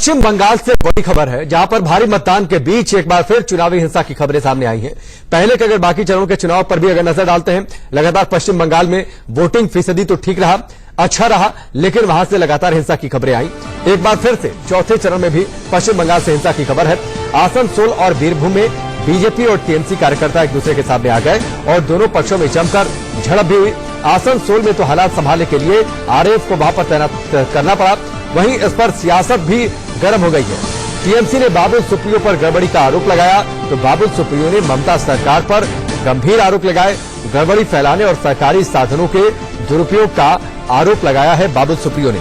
पश्चिम बंगाल से बड़ी खबर है, जहां पर भारी मतदान के बीच एक बार फिर चुनावी हिंसा की खबरें सामने आई हैं। पहले के अगर बाकी चरणों के चुनाव पर भी अगर नजर डालते हैं, लगातार पश्चिम बंगाल में वोटिंग फीसदी तो ठीक रहा, अच्छा रहा, लेकिन वहां से लगातार हिंसा की खबरें आई। एक बार फिर से चौथे चरण में भी पश्चिम बंगाल से हिंसा की खबर है। आसनसोल और बीरभूम में बीजेपी और टीएमसी कार्यकर्ता एक दूसरे के सामने आ गए और दोनों पक्षों में जमकर झड़प भी हुई। आसनसोल में तो हालात संभालने के लिए आरएएफ को वहां पर तैनात करना पड़ा, वहीं इस पर सियासत भी गर्म हो गई है। टीएमसी ने बाबुल सुप्रियो पर गड़बड़ी का आरोप लगाया, तो बाबुल सुप्रियो ने ममता सरकार पर गंभीर आरोप लगाए। गड़बड़ी फैलाने और सरकारी साधनों के दुरुपयोग का आरोप लगाया है बाबुल सुप्रियो ने।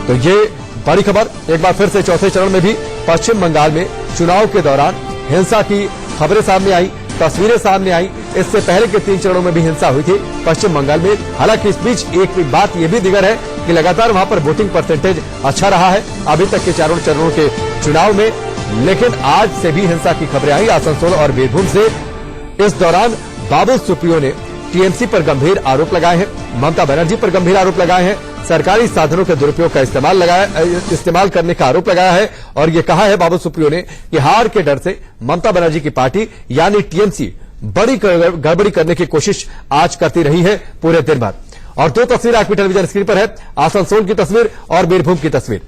तो ये बड़ी खबर, एक बार फिर से चौथे चरण में भी पश्चिम बंगाल में चुनाव के दौरान हिंसा की खबरें सामने आई, तस्वीरें सामने आई। इससे पहले के 3 चरणों में भी हिंसा हुई थी पश्चिम बंगाल में। हालांकि इस बीच एक बात यह भी दिगर है कि लगातार वहां पर वोटिंग परसेंटेज अच्छा रहा है अभी तक के 4 चरणों के चुनाव में, लेकिन आज से भी हिंसा की खबरें आई आसनसोल और बीरभूम से। इस दौरान बाबुल सुप्रियो ने टीएमसी पर गंभीर आरोप लगाए हैं, ममता बनर्जी पर गंभीर आरोप लगाए हैं, सरकारी साधनों के दुरुपयोग का इस्तेमाल करने का आरोप लगाया है और ये कहा है बाबुल सुप्रियो ने कि हार के डर से ममता बनर्जी की पार्टी यानी टीएमसी बड़ी गड़बड़ी करने की कोशिश आज करती रही है पूरे दिन भर। और 2 तस्वीरें आपकी टेलीविजन स्क्रीन पर है, आसनसोल की तस्वीर और बीरभूम की तस्वीर।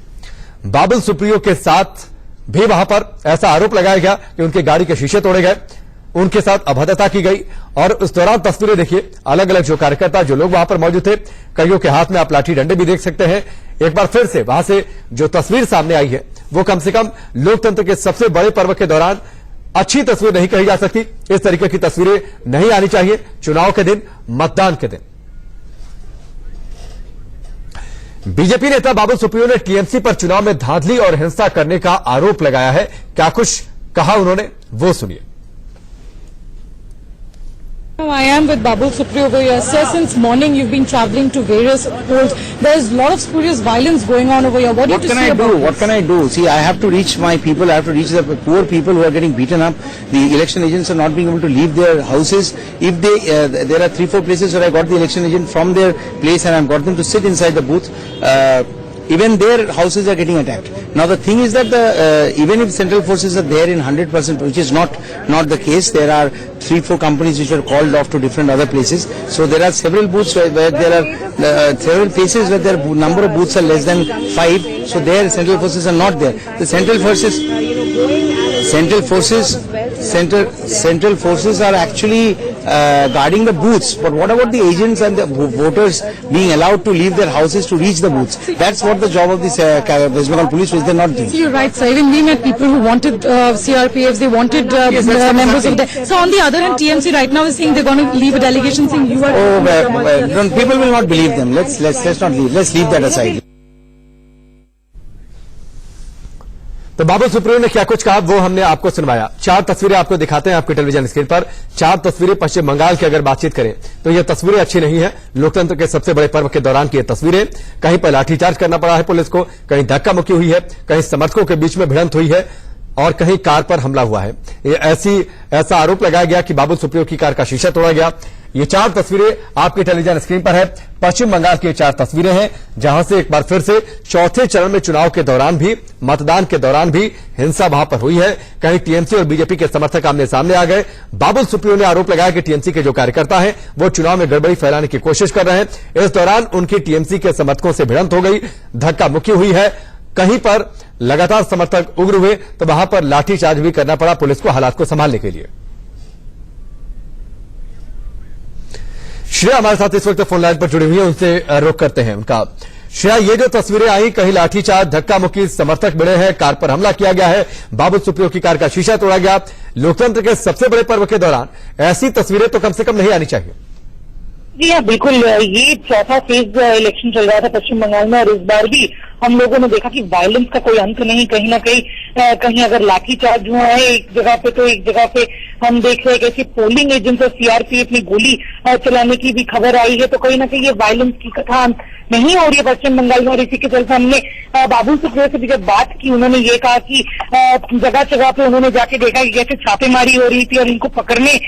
बाबुल सुप्रियो के साथ भी वहां पर ऐसा आरोप लगाया गया कि उनकी गाड़ी के शीशे तोड़े गए, उनके साथ अभद्रता की गई। और उस दौरान तस्वीरें देखिए, अलग अलग जो कार्यकर्ता, जो लोग वहां पर मौजूद थे, कईयों के हाथ में आप लाठी डंडे भी देख सकते हैं। एक बार फिर से वहां से जो तस्वीर सामने आई है वो कम से कम लोकतंत्र के सबसे बड़े पर्व के दौरान अच्छी तस्वीर नहीं कही जा सकती। इस तरीके की तस्वीरें नहीं आनी चाहिए चुनाव के दिन, मतदान के दिन। बीजेपी नेता बाबुल सुप्रियो ने टीएमसी पर चुनाव में धांधली और हिंसा करने का आरोप लगाया है। क्या कुछ कहा उन्होंने, वो सुनिए। I am with Babul Supriyo over here. Sir, since morning you've been travelling to various polls. There's a lot of spurious violence going on over here. What do you say about this? What can I do? See, I have to reach my people. I have to reach the poor people who are getting beaten up. The election agents are not being able to leave their houses. If they, there are 3-4 places where I got the election agent from their place and I've got them to sit inside the booth. Even their houses are getting attacked. Now the thing is that even if central forces are there in 100%, which is not the case, there are 3-4 companies which were called off to different other places. So there are several booths where there are several places where the number of booths are less than 5. So there central forces are not there. The central forces are actually guarding the booths. But what about the agents and the voters being allowed to leave their houses to reach the booths? That's what the job of the West Bengal police, which they're not doing. You're right, sir. Even we met people who wanted CRPFs, they wanted members of the... So on the other hand, TMC right now is saying they're going to leave a delegation saying you are... people will not believe them. Let's not leave. Let's leave that aside. तो बाबुल सुप्रियो ने क्या कुछ कहा वो हमने आपको सुनवाया। 4 तस्वीरें आपको दिखाते हैं आपके टेलीविजन स्क्रीन पर। 4 तस्वीरें पश्चिम बंगाल की अगर बातचीत करें तो ये तस्वीरें अच्छी नहीं है। लोकतंत्र के सबसे बड़े पर्व के दौरान की ये तस्वीरें, कहीं पर लाठीचार्ज करना पड़ा है पुलिस को, कहीं धक्का मुक्की हुई है, कहीं समर्थकों के बीच में भिड़ंत हुई है और कहीं कार पर हमला हुआ है। ऐसा आरोप लगाया गया कि बाबुल सुप्रियो की कार का शीशा तोड़ा गया। ये 4 तस्वीरें आपके टेलीविजन स्क्रीन पर है। पश्चिम बंगाल की 4 तस्वीरें हैं जहां से एक बार फिर से चौथे चरण में चुनाव के दौरान भी, मतदान के दौरान भी हिंसा वहां पर हुई है। कहीं टीएमसी और बीजेपी के समर्थक आमने सामने आ गए। बाबुल सुप्रियो ने आरोप लगाया कि टीएमसी के जो कार्यकर्ता हैं वो चुनाव में गड़बड़ी फैलाने की कोशिश कर रहे हैं। इस दौरान उनकी टीएमसी के समर्थकों से भिड़ंत हो गई, धक्का मुक्की हुई है। कहीं पर लगातार समर्थक उग्र हुए तो वहां पर लाठीचार्ज भी करना पड़ा पुलिस को हालात को संभालने के लिए। श्रेया हमारे साथ इस वक्त फोन लाइन पर जुड़ी हुई है, उनसे रुख करते हैं उनका। श्रेया, ये जो तस्वीरें आई, कहीं लाठीचार्ज, धक्का मुक्की, समर्थक मिले हैं, कार पर हमला किया गया है, बाबुल सुप्रियो की कार का शीशा तोड़ा गया। लोकतंत्र के सबसे बड़े पर्व के दौरान ऐसी तस्वीरें तो कम से कम नहीं आनी चाहिए। जी हाँ, बिल्कुल। ये चौथा फेज इलेक्शन चल रहा था पश्चिम बंगाल में और इस बार भी हम लोगों ने देखा कि वायलेंस का कोई अंत नहीं। कहीं ना कहीं अगर लाठीचार्ज हुआ है एक जगह पे तो एक जगह पे हम देख रहे हैं कैसे पोलिंग एजेंट्स और सीआरपीएफ ने गोली चलाने की भी खबर आई है। तो कहीं ना कहीं ये वायलेंस की कथा नहीं हो रही है पश्चिम बंगाल में, और इसी के चलते हमने बाबुल सुप्रियो से भी जब बात की, उन्होंने ये कहा कि जगह जगह पे उन्होंने जाके देखा कि कैसे छापेमारी हो रही थी, और इनको पकड़ने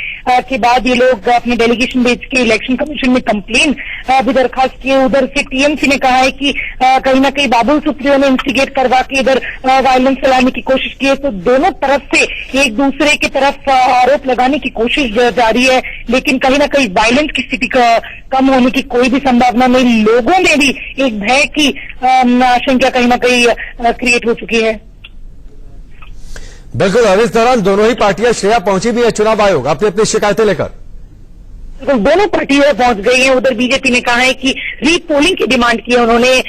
के बाद ये लोग अपने डेलीगेशन भेज के इलेक्शन कमीशन में कंप्लेन भी दरखास्त किए। उधर से टीएमसी ने कहा है कि कहीं ना कहीं बाबुल सुप्रियो ने इंस्टिगेट करवा के इधर वायलेंस फैलाने की कोशिश की है। तो दोनों तरफ से एक दूसरे की तरफ आरोप लगाने की कोशिश जारी है, लेकिन कहीं ना कहीं वायलेंस की स्थिति कम होने की कोई भी संभावना नहीं। लोगों में भी एक भय की आशंका कहीं ना कहीं क्रिएट हो चुकी है। बिल्कुल, और इस दौरान दोनों ही पार्टियां श्रेया पहुंची भी है चुनाव आयोग अपनी अपनी शिकायतें लेकर। दोनों पार्टियां पहुंच गई हैं। उधर बीजेपी ने कहा है कि रीपोलिंग की डिमांड की है उन्होंने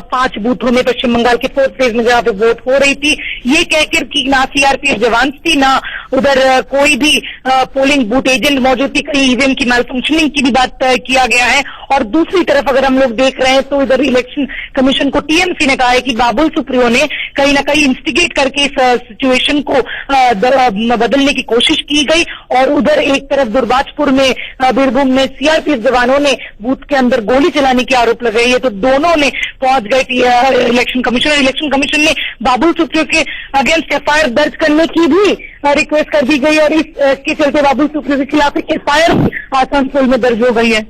5 बूथों में पश्चिम बंगाल के 4th फेज में जहां पे वोट हो रही थी, ये कहकर कि ना सीआरपीएफ जवान थी, ना उधर कोई भी पोलिंग बूथ एजेंट मौजूद थी, कहीं ईवीएम की माल फंक्शनिंग की भी बात किया गया है। और दूसरी तरफ अगर हम लोग देख रहे हैं तो इधर इलेक्शन कमीशन को टीएमसी ने कहा है कि बाबुल सुप्रियो ने कहीं ना कहीं इंस्टिगेट करके इस सिचुएशन को बदलने की कोशिश की गई। और उधर एक तरफ दुर्गापुर में बीरभूम में सीआरपीएफ जवानों ने बूथ के अंदर गोली चलाने की आरोप लगाई है। तो दोनों ने पहुंच गए इलेक्शन कमीशन, और इलेक्शन कमीशन ने बाबुल सुप्रियो के अगेंस्ट एफआईआर दर्ज करने की भी रिक्वेस्ट कर दी गई, और इसके चलते बाबुल सुप्रियो के खिलाफ एक एफआईआर आसनसोल में दर्ज हो गई है।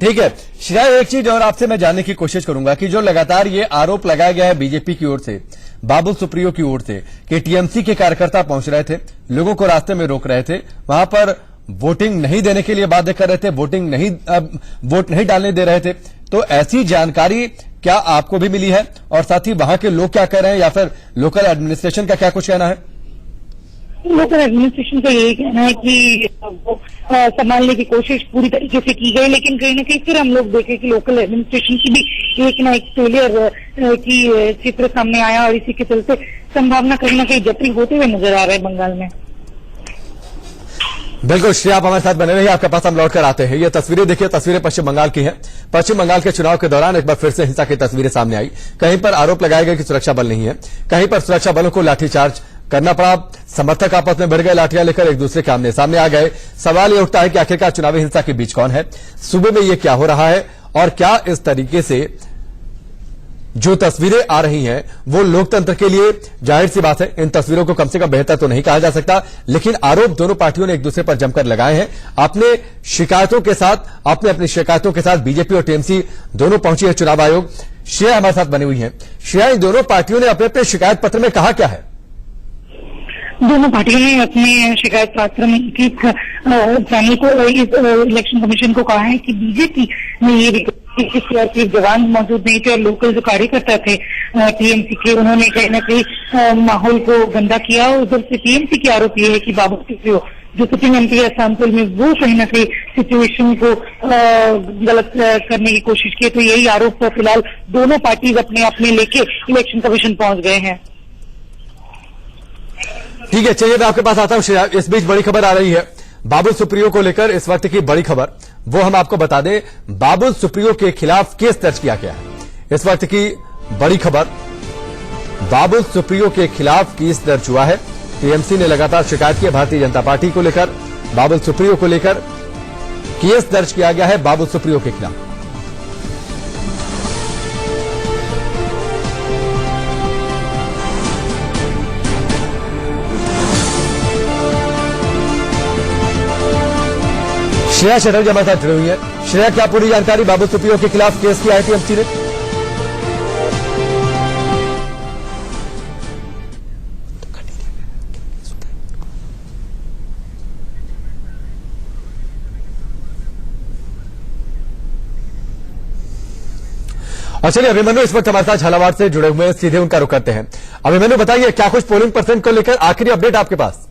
ठीक है श्रेया, एक चीज और आपसे मैं जानने की कोशिश करूंगा कि जो लगातार ये आरोप लगाया गया है बीजेपी की ओर से, बाबुल सुप्रियो की ओर से, कि टीएमसी के कार्यकर्ता पहुंच रहे थे, लोगों को रास्ते में रोक रहे थे, वहां पर वोटिंग नहीं देने के लिए बाध्य कर रहे थे, वोट नहीं डालने दे रहे थे, तो ऐसी जानकारी क्या आपको भी मिली है? और साथ ही वहां के लोग क्या कह रहे हैं, या फिर लोकल एडमिनिस्ट्रेशन का क्या कुछ कहना है? लोकल एडमिनिस्ट्रेशन का यही कहना है कि वो संभालने की कोशिश पूरी तरीके से की गई, लेकिन कहीं ना कहीं फिर हम लोग देखें कि लोकल एडमिनिस्ट्रेशन की भी एक ना एक फेलियर की चित्र सामने आया, और इसी के चलते संभावना कहीं ना कहीं जटिल होते हुए नजर आ रहा है बंगाल में। बिल्कुल श्रेया, आप हमारे साथ बने रहिए, आपके पास हम लौट कर आते हैं। ये तस्वीरें देखिए, तस्वीरें पश्चिम बंगाल की हैं। पश्चिम बंगाल के चुनाव के दौरान एक बार फिर से हिंसा की तस्वीरें सामने आई। कहीं पर आरोप लगाए गए कि सुरक्षा बल नहीं है, कहीं पर सुरक्षा बलों को लाठीचार्ज करना पड़ा, समर्थक आपस में बढ़ गए, लाठियां लेकर एक दूसरे के आमने सामने आ गए। सवाल यह उठता है कि आखिरकार चुनावी हिंसा के बीच कौन है, सूबे में यह क्या हो रहा है, और क्या इस तरीके से जो तस्वीरें आ रही हैं वो लोकतंत्र के लिए जाहिर सी बात है, इन तस्वीरों को कम से कम बेहतर तो नहीं कहा जा सकता, लेकिन आरोप दोनों पार्टियों ने एक दूसरे पर जमकर लगाए हैं। अपने शिकायतों के साथ बीजेपी और टीएमसी दोनों पहुंची है चुनाव आयोग। श्रेया हमारे साथ बनी हुई है। श्रेया, इन दोनों पार्टियों ने अपने अपने शिकायत पत्र में कहा क्या है? दोनों पार्टियों ने अपने शिकायत पत्र में एक चैनल को, इलेक्शन कमीशन को कहा है कि बीजेपी ने ये सीआरपीएफ जवान मौजूद नहीं थे और लोकल जो कार्यकर्ता थे टीएमसी के, उन्होंने कहीं न कहीं माहौल को गंदा किया। उधर से टीएमसी की आरोप ये है कि बाबुल सुप्रियो जो सिटिंग एमपी है सांसद में, वो कहीं न कहीं सिचुएशन को गलत करने की कोशिश की। तो यही आरोप फिलहाल दोनों पार्टीज अपने अपने लेके इलेक्शन कमीशन पहुंच गए हैं। ठीक है, चलिए मैं आपके पास आता हूं श्रेया। इस बीच बड़ी खबर आ रही है बाबुल सुप्रियो को लेकर। इस वक्त की बड़ी खबर वो हम आपको बता दें, बाबुल सुप्रियो के खिलाफ केस दर्ज किया गया है। इस वक्त की बड़ी खबर, बाबुल सुप्रियो के खिलाफ केस दर्ज हुआ है। टीएमसी ने लगातार शिकायत की है भारतीय जनता पार्टी को लेकर, बाबुल सुप्रियो को लेकर केस दर्ज किया गया है बाबुल सुप्रियो के खिलाफ। श्रेया चटर्जी हमारे साथ जुड़ी हुई है। श्रेया, क्या पूरी जानकारी बाबुल सुप्रियो के खिलाफ केस किया है टीएमसी ने? और चलिए अभिमन्यु इस वक्त हमारे साथ झालावाड़ से जुड़े हुए हैं, सीधे उनका रुख करते हैं। अभिमन्यु, बताइए क्या कुछ पोलिंग परसेंट को लेकर आखिरी अपडेट आपके पास?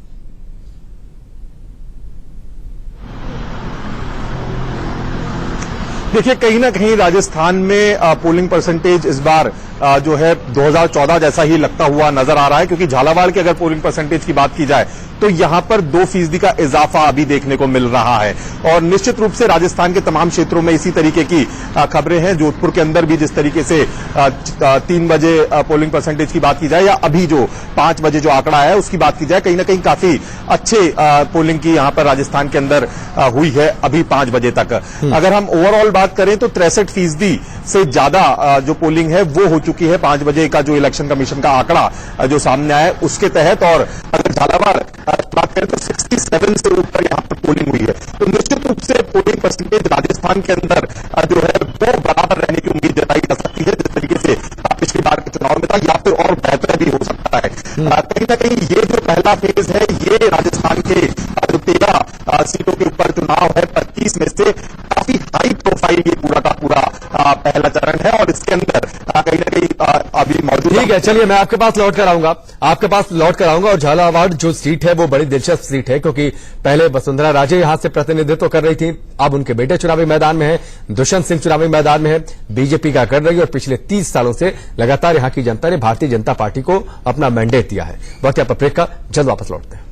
देखिए, कहीं ना कहीं राजस्थान में पोलिंग परसेंटेज इस बार जो है 2014 जैसा ही लगता हुआ नजर आ रहा है, क्योंकि झालावाड़ की अगर पोलिंग परसेंटेज की बात की जाए तो यहां पर 2% का इजाफा अभी देखने को मिल रहा है। और निश्चित रूप से राजस्थान के तमाम क्षेत्रों में इसी तरीके की खबरें हैं। जोधपुर के अंदर भी जिस तरीके से 3 बजे पोलिंग परसेंटेज की बात की जाए या अभी जो 5 बजे जो आंकड़ा है उसकी बात की जाए, कहीं ना कहीं काफी अच्छे पोलिंग की यहां पर राजस्थान के अंदर हुई है अभी 5 बजे तक। अगर हम ओवरऑल बात करें तो 63% से ज्यादा जो पोलिंग है वो हो चुकी है 5 बजे का जो इलेक्शन कमीशन का आंकड़ा जो सामने आया है उसके तहत। और अगर झालावाड़ बात करें तो 67 से ऊपर यहां पर पोलिंग हुई है। तो निश्चित रूप से पोलिंग परसेंटेज राजस्थान के अंदर जो है वो बराबर रहने की उम्मीद जताई जा सकती है जिस तरीके से पिछली बार के चुनाव में था, या फिर और बेहतर भी हो सकता है। कहीं ना कहीं ये जो पहला फेज है ये राजस्थान के जो 13 सीटों के ऊपर चुनाव है 25 में से काफी हाई प्रोफाइल ये पूरा का पूरा पहला चरण है और इसके अंदर कहीं ना कहीं अभी मौजूद। ठीक है, चलिए मैं आपके पास लौट कर आऊंगा और झालावाड़ जो सीट है वो बड़ी दिलचस्प सीट है, क्योंकि पहले वसुंधरा राजे यहां से प्रतिनिधित्व कर रही थी, अब उनके बेटे चुनावी मैदान में है, दुष्यंत सिंह चुनावी मैदान में है, बीजेपी का कर रही है और पिछले 30 सालों से लगातार यहां की जनता ने भारतीय जनता पार्टी को अपना मैंडेट दिया है। वक्त आप ब्रेक का, जल्द वापस लौटते हैं।